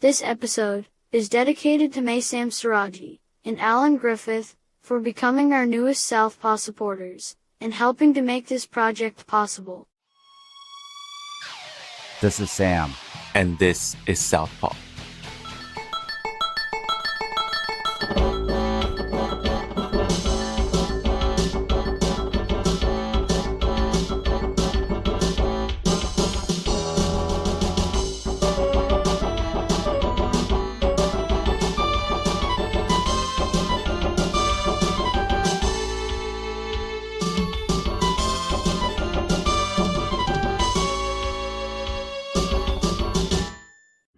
This episode is dedicated to Maysam Siraji and Alan Griffith for becoming our newest Southpaw supporters and helping to make this project possible. This is Sam. And this is Southpaw.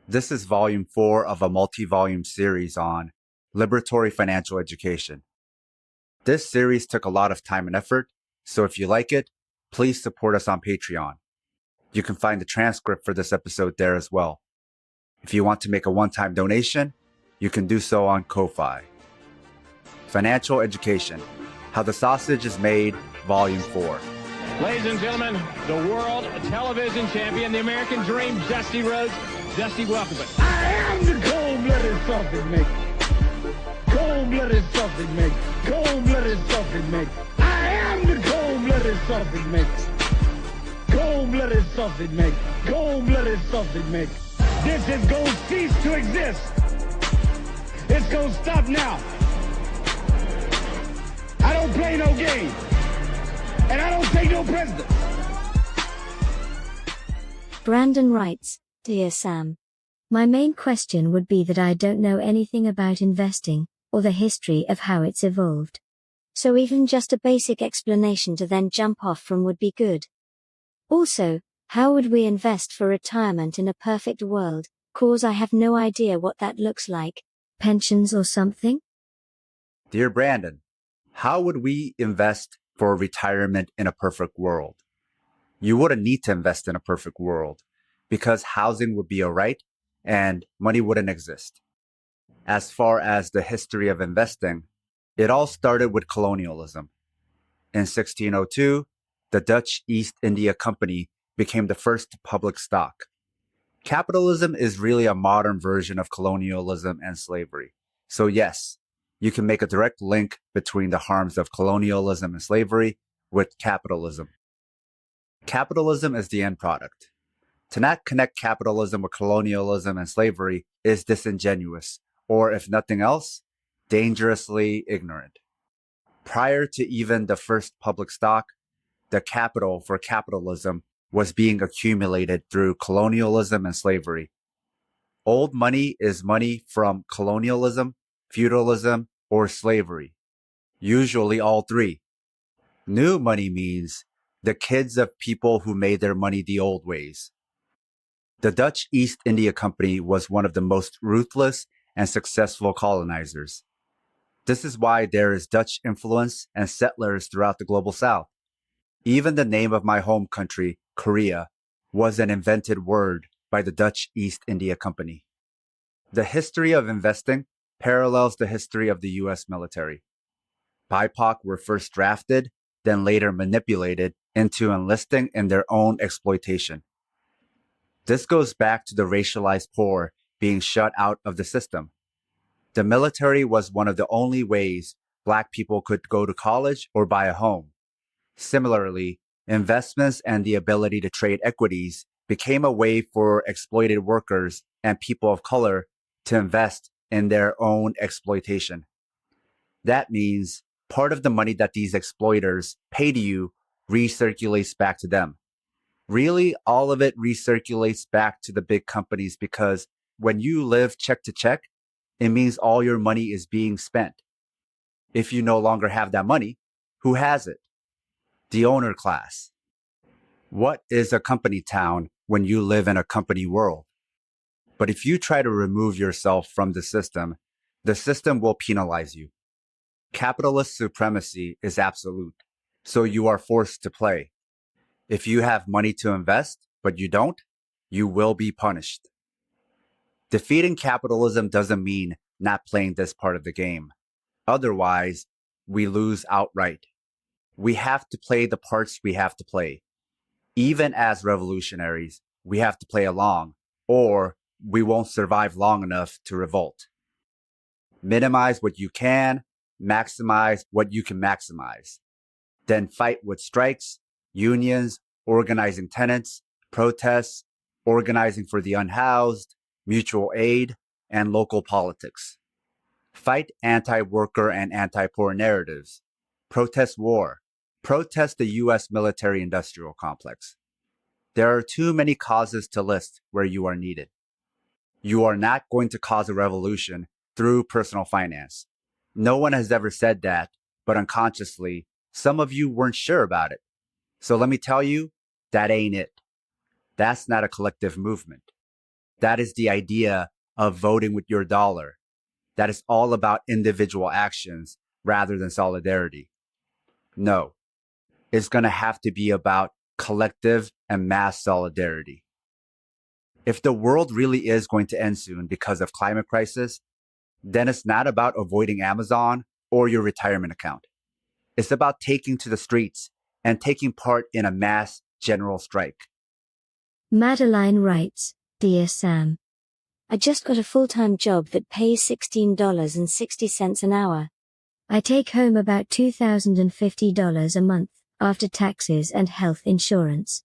This is volume 4 of a multi-volume series on liberatory financial education. This series took a lot of time and effort, so if you like it, please support us on Patreon. You can find the transcript for this episode there as well. If you want to make a one-time donation, you can do so on Ko-Fi. Financial Education, How the Sausage is Made, Volume 4. Ladies and gentlemen, the world television champion, the American Dream, Dusty Rhodes. Dusty, welcome. I am the cold-blooded sausage maker. Cold-blooded sausage maker. Cold-blooded sausage maker. I am the cold-blooded sausage maker. Cold-blooded sausage maker. Cold-blooded sausage maker. This is going to cease to exist. It's going to stop now. I don't play no game. And I don't take no prisoners. Brandon writes, Dear Sam, my main question would be that I don't know anything about investing, or the history of how it's evolved. So even just a basic explanation to then jump off from would be good. Also, how would we invest for retirement in a perfect world, cause I have no idea what that looks like, pensions or something? Dear Brandon, how would we invest for retirement in a perfect world? You wouldn't need to invest in a perfect world, because housing would be alright and money wouldn't exist. As far as the history of investing, it all started with colonialism. In 1602, the Dutch East India Company became the first public stock. Capitalism is really a modern version of colonialism and slavery. So yes, you can make a direct link between the harms of colonialism and slavery with capitalism. Capitalism is the end product. To not connect capitalism with colonialism and slavery is disingenuous, or if nothing else, dangerously ignorant. Prior to even the first public stock, the capital for capitalism was being accumulated through colonialism and slavery. Old money is money from colonialism, feudalism, or slavery. Usually all three. New money means the kids of people who made their money the old ways. The Dutch East India Company was one of the most ruthless and successful colonizers. This is why there is Dutch influence and settlers throughout the global south. Even the name of my home country, Korea, was an invented word by the Dutch East India Company. The history of investing parallels the history of the U.S. military. BIPOC were first drafted, then later manipulated into enlisting in their own exploitation. This goes back to the racialized poor being shut out of the system. The military was one of the only ways Black people could go to college or buy a home. Similarly, investments and the ability to trade equities became a way for exploited workers and people of color to invest in their own exploitation. That means part of the money that these exploiters pay to you recirculates back to them. Really, all of it recirculates back to the big companies, because when you live check to check, it means all your money is being spent. If you no longer have that money, who has it? The owner class. What is a company town when you live in a company world? But if you try to remove yourself from the system will penalize you. Capitalist supremacy is absolute, so you are forced to play. If you have money to invest, but you don't, you will be punished. Defeating capitalism doesn't mean not playing this part of the game. Otherwise, we lose outright. We have to play the parts we have to play. Even as revolutionaries, we have to play along, or we won't survive long enough to revolt. Minimize what you can, maximize what you can maximize. Then fight with strikes, unions, organizing tenants, protests, organizing for the unhoused, mutual aid, and local politics. Fight anti-worker and anti-poor narratives. Protest war. Protest the U.S. military-industrial complex. There are too many causes to list where you are needed. You are not going to cause a revolution through personal finance. No one has ever said that, but unconsciously, some of you weren't sure about it. So let me tell you, that ain't it. That's not a collective movement. That is the idea of voting with your dollar. That is all about individual actions rather than solidarity. No, it's going to have to be about collective and mass solidarity. If the world really is going to end soon because of climate crisis, then it's not about avoiding Amazon or your retirement account. It's about taking to the streets and taking part in a mass general strike. Madeline writes, Dear Sam, I just got a full-time job that pays $16.60 an hour. I take home about $2,050 a month, after taxes and health insurance.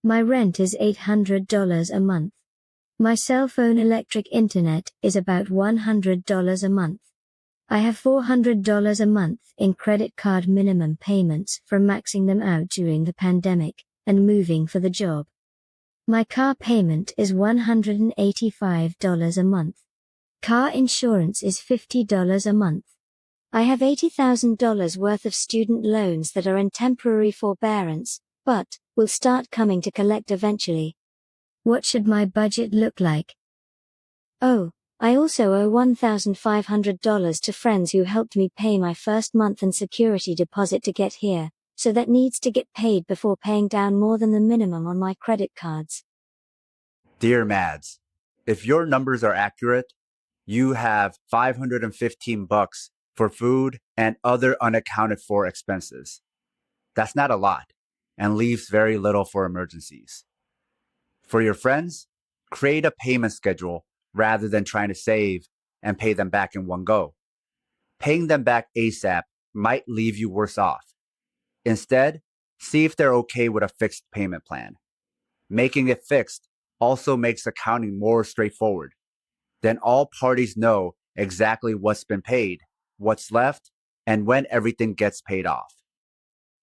My rent is $800 a month. My cell phone electric internet is about $100 a month. I have $400 a month in credit card minimum payments from maxing them out during the pandemic and moving for the job. My car payment is $185 a month. Car insurance is $50 a month. I have $80,000 worth of student loans that are in temporary forbearance, but will start coming to collect eventually. What should my budget look like? Oh, I also owe $1,500 to friends who helped me pay my first month and security deposit to get here, so that needs to get paid before paying down more than the minimum on my credit cards. Dear Mads, if your numbers are accurate, you have $515 for food and other unaccounted for expenses. That's not a lot and leaves very little for emergencies. For your friends, create a payment schedule rather than trying to save and pay them back in one go. Paying them back ASAP might leave you worse off. Instead, see if they're okay with a fixed payment plan. Making it fixed also makes accounting more straightforward. Then all parties know exactly what's been paid, what's left, and when everything gets paid off.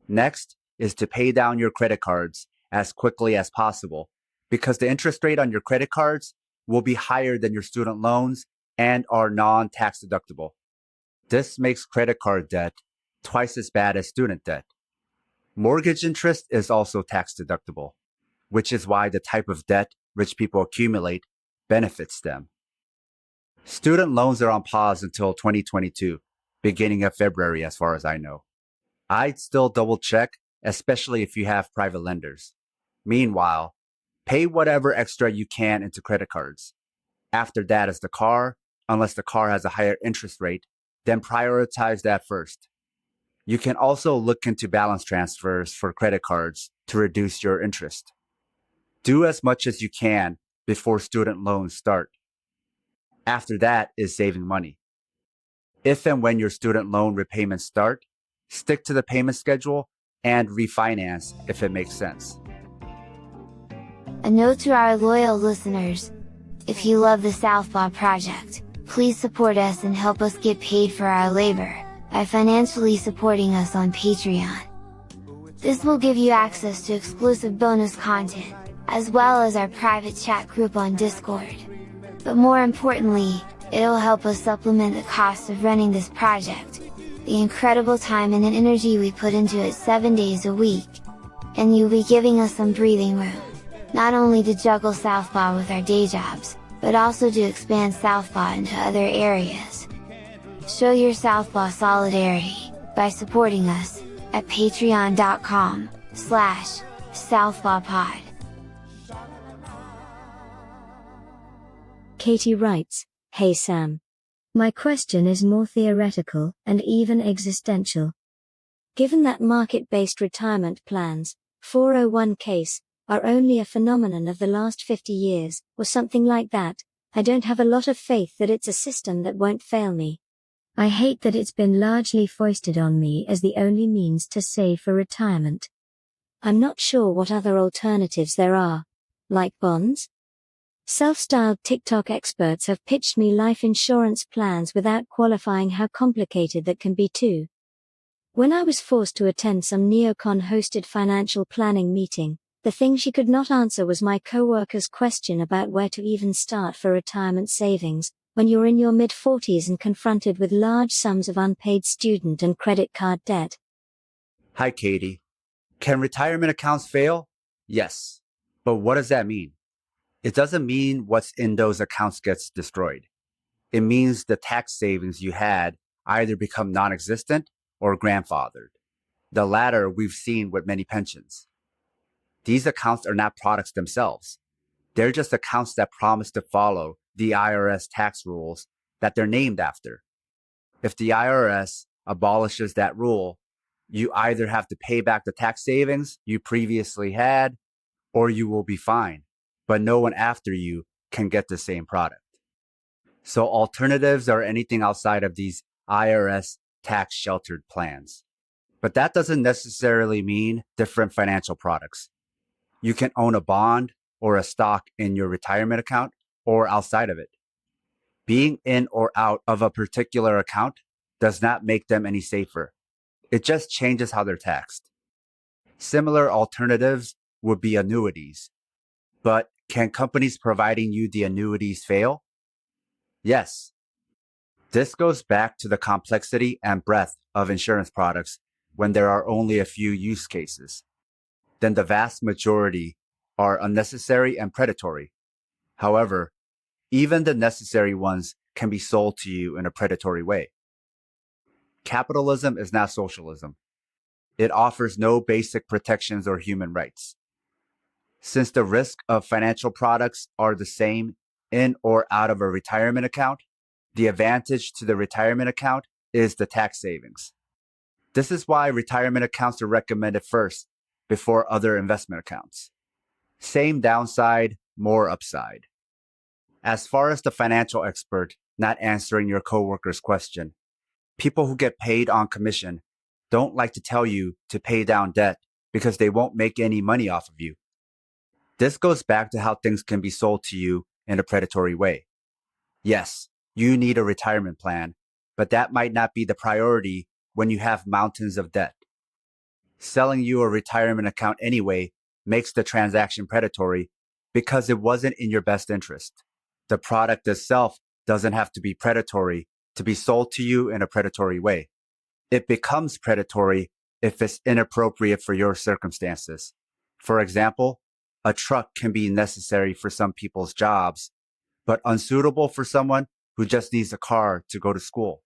Next is to pay down your credit cards as quickly as possible, because the interest rate on your credit cards will be higher than your student loans and are non-tax deductible. This makes credit card debt twice as bad as student debt. Mortgage interest is also tax deductible, which is why the type of debt rich people accumulate benefits them. Student loans are on pause until 2022, beginning of February as far as I know. I'd still double check, especially if you have private lenders. Meanwhile, pay whatever extra you can into credit cards. After that is the car, unless the car has a higher interest rate, then prioritize that first. You can also look into balance transfers for credit cards to reduce your interest. Do as much as you can before student loans start. After that is saving money. If and when your student loan repayments start, stick to the payment schedule and refinance if it makes sense. A note to our loyal listeners: if you love the Southpaw Project, please support us and help us get paid for our labor by financially supporting us on Patreon. This will give you access to exclusive bonus content, as well as our private chat group on Discord. But more importantly, it'll help us supplement the cost of running this project, the incredible time and energy we put into it 7 days a week, and you'll be giving us some breathing room, not only to juggle Southpaw with our day jobs, but also to expand Southpaw into other areas. Show your Southpaw solidarity by supporting us at patreon.com/southpawpod. Katie writes, Hey Sam. My question is more theoretical and even existential. Given that market-based retirement plans, 401ks, are only a phenomenon of the last 50 years, or something like that, I don't have a lot of faith that it's a system that won't fail me. I hate that it's been largely foisted on me as the only means to save for retirement. I'm not sure what other alternatives there are. Like bonds? Self-styled TikTok experts have pitched me life insurance plans without qualifying how complicated that can be too. When I was forced to attend some neocon-hosted financial planning meeting, the thing she could not answer was my coworker's question about where to even start for retirement savings, when you're in your mid-40s and confronted with large sums of unpaid student and credit card debt. Hi, Katie. Can retirement accounts fail? Yes. But what does that mean? It doesn't mean what's in those accounts gets destroyed. It means the tax savings you had either become non-existent or grandfathered. The latter we've seen with many pensions. These accounts are not products themselves. They're just accounts that promise to follow the IRS tax rules that they're named after. If the IRS abolishes that rule, you either have to pay back the tax savings you previously had, or you will be fined, but no one after you can get the same product. So alternatives are anything outside of these IRS tax sheltered plans. But that doesn't necessarily mean different financial products. You can own a bond or a stock in your retirement account or outside of it. Being in or out of a particular account does not make them any safer. It just changes how they're taxed. Similar alternatives would be annuities. But can companies providing you the annuities fail? Yes. This goes back to the complexity and breadth of insurance products when there are only a few use cases. Then the vast majority are unnecessary and predatory. However, even the necessary ones can be sold to you in a predatory way. Capitalism is not socialism. It offers no basic protections or human rights. Since the risk of financial products are the same in or out of a retirement account, the advantage to the retirement account is the tax savings. This is why retirement accounts are recommended first before other investment accounts. Same downside, more upside. As far as the financial expert not answering your coworker's question, people who get paid on commission don't like to tell you to pay down debt because they won't make any money off of you. This goes back to how things can be sold to you in a predatory way. Yes, you need a retirement plan, but that might not be the priority when you have mountains of debt. Selling you a retirement account anyway makes the transaction predatory because it wasn't in your best interest. The product itself doesn't have to be predatory to be sold to you in a predatory way. It becomes predatory if it's inappropriate for your circumstances. For example, a truck can be necessary for some people's jobs, but unsuitable for someone who just needs a car to go to school.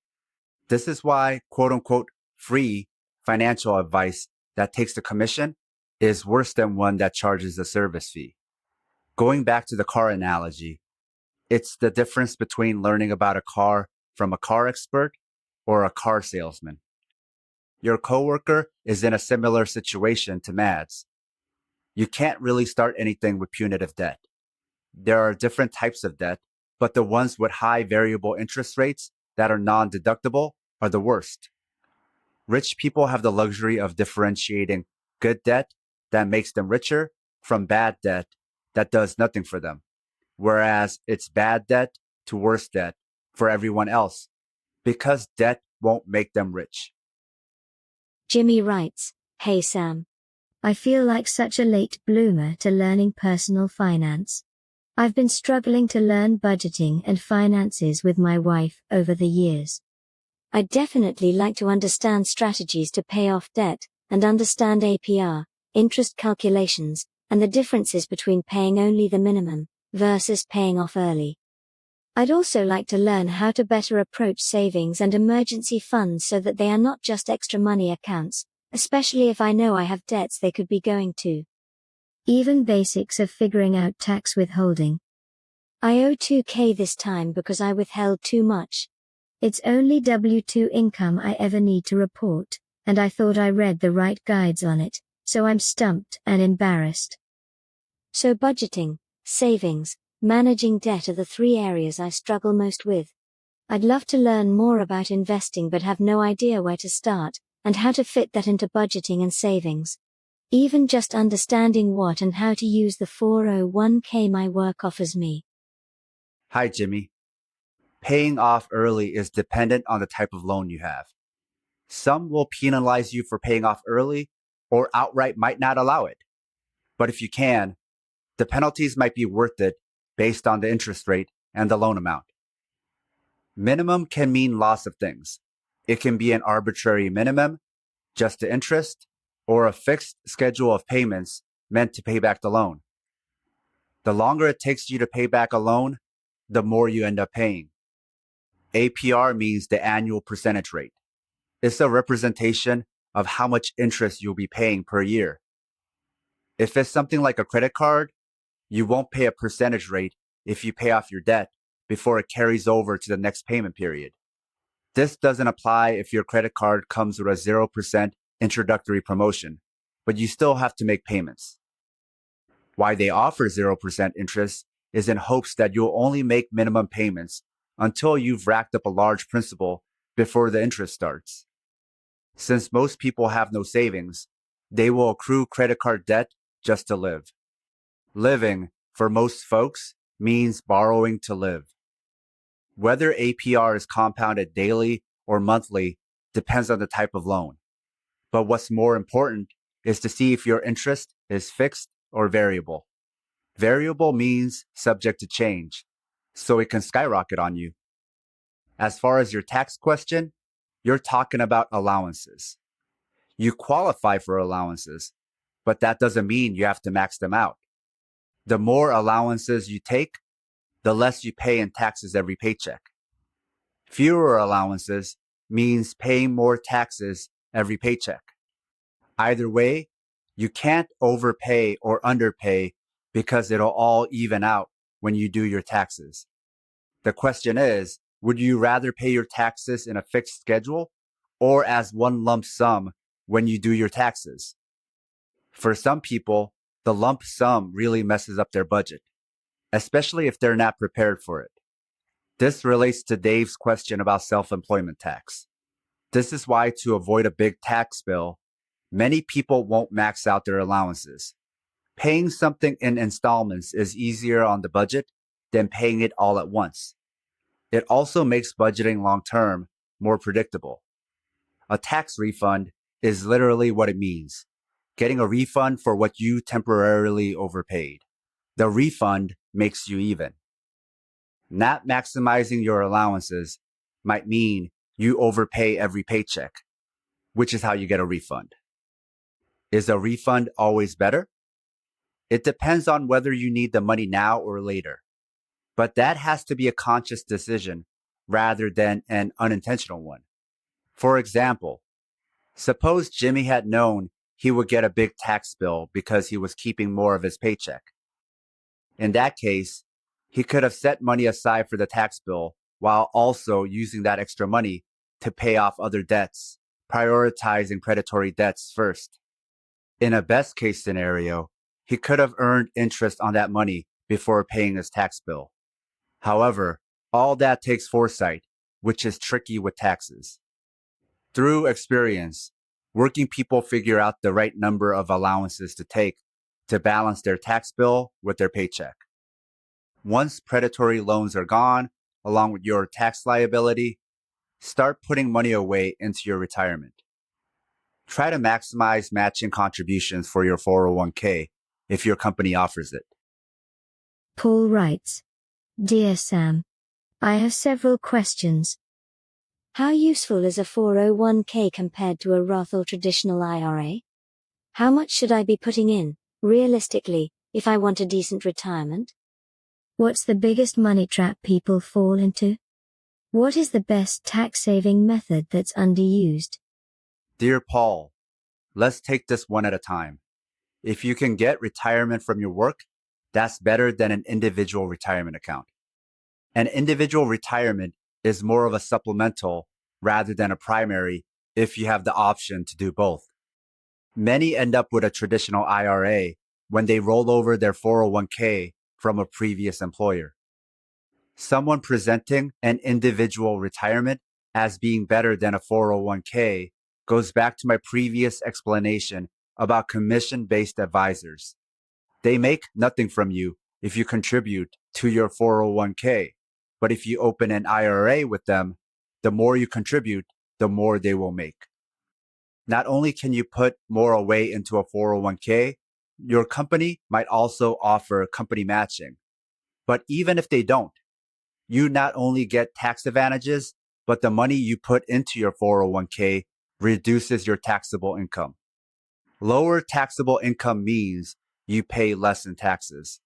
This is why, quote unquote, free financial advice that takes the commission is worse than one that charges a service fee. Going back to the car analogy, it's the difference between learning about a car from a car expert or a car salesman. Your coworker is in a similar situation to Mads. You can't really start anything with punitive debt. There are different types of debt, but the ones with high variable interest rates that are non-deductible are the worst. Rich people have the luxury of differentiating good debt that makes them richer from bad debt that does nothing for them, whereas it's bad debt to worse debt for everyone else, because debt won't make them rich. Jimmy writes, "Hey Sam. I feel like such a late bloomer to learning personal finance. I've been struggling to learn budgeting and finances with my wife over the years. I'd definitely like to understand strategies to pay off debt, and understand APR, interest calculations, and the differences between paying only the minimum versus paying off early. I'd also like to learn how to better approach savings and emergency funds so that they are not just extra money accounts, especially if I know I have debts they could be going to. Even basics of figuring out tax withholding. I owe $2,000 this time because I withheld too much. It's only W-2 income I ever need to report, and I thought I read the right guides on it, so I'm stumped and embarrassed." So budgeting, savings, managing debt are the three areas I struggle most with. I'd love to learn more about investing but have no idea where to start, and how to fit that into budgeting and savings. Even just understanding what and how to use the 401k my work offers me. Hi, Jimmy. Paying off early is dependent on the type of loan you have. Some will penalize you for paying off early or outright might not allow it. But if you can, the penalties might be worth it based on the interest rate and the loan amount. Minimum can mean lots of things. It can be an arbitrary minimum, just the interest, or a fixed schedule of payments meant to pay back the loan. The longer it takes you to pay back a loan, the more you end up paying. APR means the annual percentage rate. It's a representation of how much interest you'll be paying per year. If it's something like a credit card, you won't pay a percentage rate if you pay off your debt before it carries over to the next payment period. This doesn't apply if your credit card comes with a 0% introductory promotion, but you still have to make payments. Why they offer 0% interest is in hopes that you'll only make minimum payments until you've racked up a large principal before the interest starts. Since most people have no savings, they will accrue credit card debt just to live. Living, for most folks, means borrowing to live. Whether APR is compounded daily or monthly depends on the type of loan. But what's more important is to see if your interest is fixed or variable. Variable means subject to change, so it can skyrocket on you. As far as your tax question, you're talking about allowances. You qualify for allowances, but that doesn't mean you have to max them out. The more allowances you take, the less you pay in taxes every paycheck. Fewer allowances means paying more taxes every paycheck. Either way, you can't overpay or underpay because it'll all even out when you do your taxes. The question is, would you rather pay your taxes in a fixed schedule or as one lump sum when you do your taxes? For some people, the lump sum really messes up their budget, especially if they're not prepared for it. This relates to Dave's question about self-employment tax. This is why, to avoid a big tax bill, many people won't max out their allowances. Paying something in installments is easier on the budget than paying it all at once. It also makes budgeting long-term more predictable. A tax refund is literally what it means: getting a refund for what you temporarily overpaid. The refund makes you even. Not maximizing your allowances might mean you overpay every paycheck, which is how you get a refund. Is a refund always better? It depends on whether you need the money now or later. But that has to be a conscious decision rather than an unintentional one. For example, suppose Jimmy had known he would get a big tax bill because he was keeping more of his paycheck. In that case, he could have set money aside for the tax bill while also using that extra money to pay off other debts, prioritizing predatory debts first. In a best case scenario, he could have earned interest on that money before paying his tax bill. However, all that takes foresight, which is tricky with taxes. Through experience, working people figure out the right number of allowances to take to balance their tax bill with their paycheck. Once predatory loans are gone, along with your tax liability, start putting money away into your retirement. Try to maximize matching contributions for your 401k if your company offers it. Paul writes, Dear Sam, I have several questions. How useful is a 401k compared to a Roth or traditional IRA? How much should I be putting in, realistically, if I want a decent retirement? What's the biggest money trap people fall into? What is the best tax-saving method that's underused? Dear Paul, let's take this one at a time. If you can get retirement from your work, that's better than an individual retirement account. An individual retirement is more of a supplemental rather than a primary if you have the option to do both. Many end up with a traditional IRA when they roll over their 401k from a previous employer. Someone presenting an individual retirement as being better than a 401k goes back to my previous explanation about commission-based advisors. They make nothing from you if you contribute to your 401k, but if you open an IRA with them, the more you contribute, the more they will make. Not only can you put more away into a 401k, your company might also offer company matching. But even if they don't, you not only get tax advantages, but the money you put into your 401k reduces your taxable income. Lower taxable income means you pay less in taxes.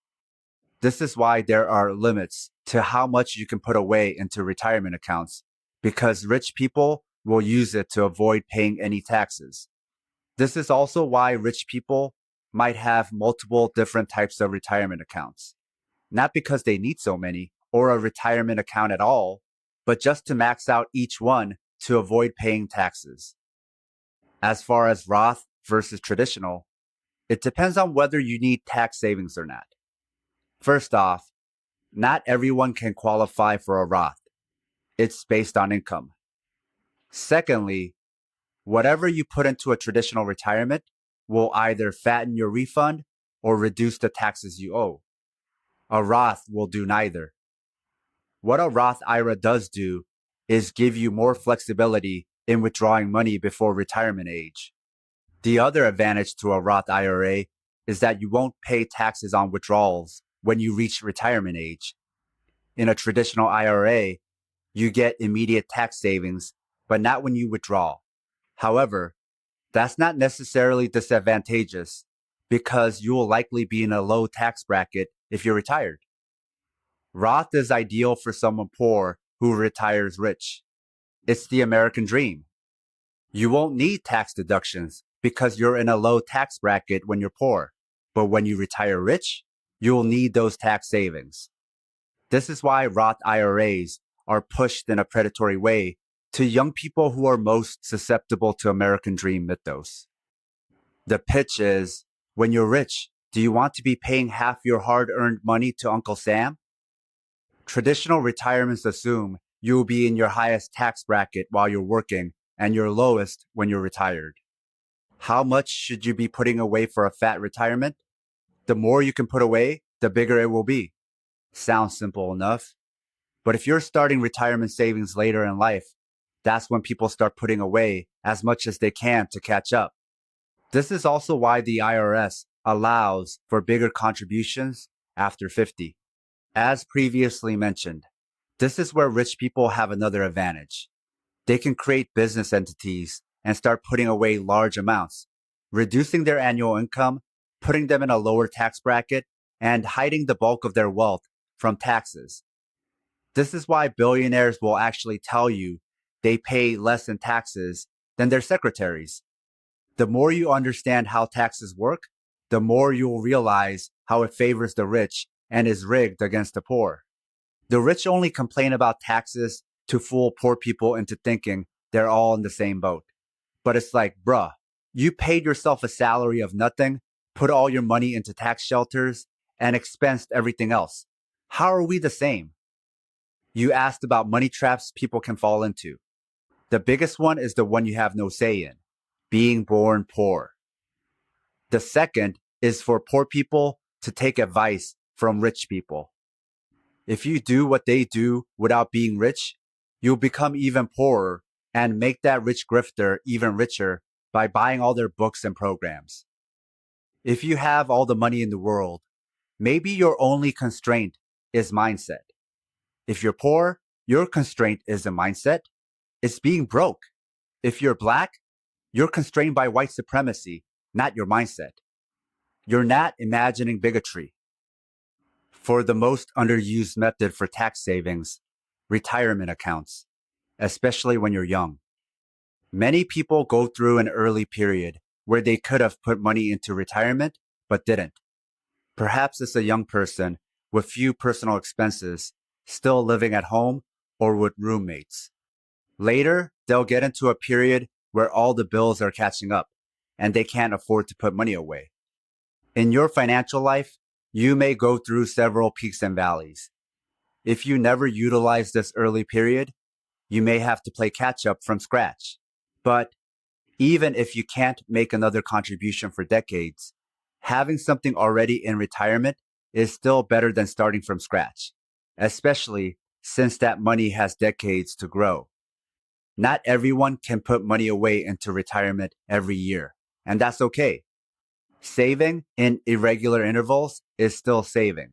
This is why there are limits to how much you can put away into retirement accounts, because rich people will use it to avoid paying any taxes. This is also why rich people might have multiple different types of retirement accounts. Not because they need so many or a retirement account at all, but just to max out each one to avoid paying taxes. As far as Roth versus traditional, it depends on whether you need tax savings or not. First off, not everyone can qualify for a Roth. It's based on income. Secondly, whatever you put into a traditional retirement will either fatten your refund or reduce the taxes you owe. A Roth will do neither. What a Roth IRA does do is give you more flexibility in withdrawing money before retirement age. The other advantage to a Roth IRA is that you won't pay taxes on withdrawals when you reach retirement age. In a traditional IRA, you get immediate tax savings, but not when you withdraw. However, that's not necessarily disadvantageous because you will likely be in a low tax bracket if you're retired. Roth is ideal for someone poor who retires rich. It's the American dream. You won't need tax deductions because you're in a low tax bracket when you're poor, but when you retire rich, you'll need those tax savings. This is why Roth IRAs are pushed in a predatory way to young people who are most susceptible to American dream mythos. The pitch is, when you're rich, do you want to be paying half your hard-earned money to Uncle Sam? Traditional retirements assume you will be in your highest tax bracket while you're working and your lowest when you're retired. How much should you be putting away for a fat retirement? The more you can put away, the bigger it will be. Sounds simple enough. But if you're starting retirement savings later in life, that's when people start putting away as much as they can to catch up. This is also why the IRS allows for bigger contributions after 50. As previously mentioned, this is where rich people have another advantage. They can create business entities and start putting away large amounts, reducing their annual income, putting them in a lower tax bracket, and hiding the bulk of their wealth from taxes. This is why billionaires will actually tell you they pay less in taxes than their secretaries. The more you understand how taxes work, the more you will realize how it favors the rich and is rigged against the poor. The rich only complain about taxes to fool poor people into thinking they're all in the same boat. But it's like, bruh, you paid yourself a salary of nothing, put all your money into tax shelters, and expensed everything else. How are we the same? You asked about money traps people can fall into. The biggest one is the one you have no say in, being born poor. The second is for poor people to take advice from rich people. If you do what they do without being rich, you'll become even poorer and make that rich grifter even richer by buying all their books and programs. If you have all the money in the world, maybe your only constraint is mindset. If you're poor, your constraint isn't mindset, it's being broke. If you're black, you're constrained by white supremacy, not your mindset. You're not imagining bigotry. For the most underused method for tax savings, retirement accounts, especially when you're young. Many people go through an early period where they could have put money into retirement, but didn't. Perhaps it's a young person with few personal expenses, still living at home or with roommates. Later, they'll get into a period where all the bills are catching up and they can't afford to put money away. In your financial life, you may go through several peaks and valleys. If you never utilize this early period, you may have to play catch up from scratch. But even if you can't make another contribution for decades, having something already in retirement is still better than starting from scratch, especially since that money has decades to grow. Not everyone can put money away into retirement every year, and that's okay. Saving in irregular intervals is still saving.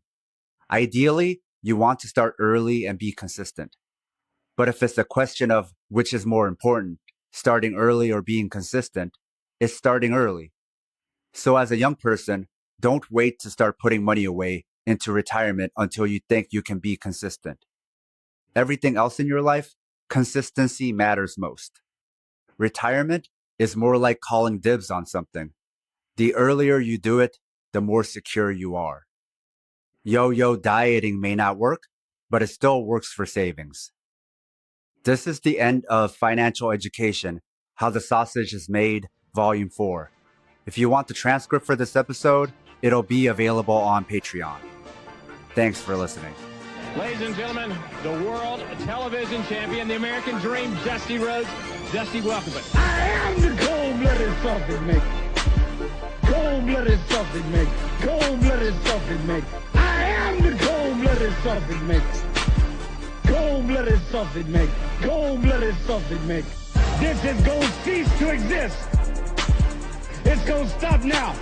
Ideally, you want to start early and be consistent. But if it's a question of which is more important, starting early or being consistent, it's starting early. So as a young person, don't wait to start putting money away into retirement until you think you can be consistent. Everything else in your life, consistency matters most. Retirement is more like calling dibs on something. The earlier you do it, the more secure you are. Yo-yo dieting may not work, but it still works for savings. This is the end of Financial Education, How the Sausage is Made, Volume 4. If you want the transcript for this episode, it'll be available on Patreon. Thanks for listening. Ladies and gentlemen, the world television champion, the American Dream, Dusty Rhodes. Dusty, welcome. I am the cold-blooded sausage maker. Cold-blooded sausage maker. Cold-blooded sausage maker. I am the cold-blooded sausage maker. Cold-blooded sausage maker. Cold-blooded sausage maker. This is gonna cease to exist. It's gonna stop now.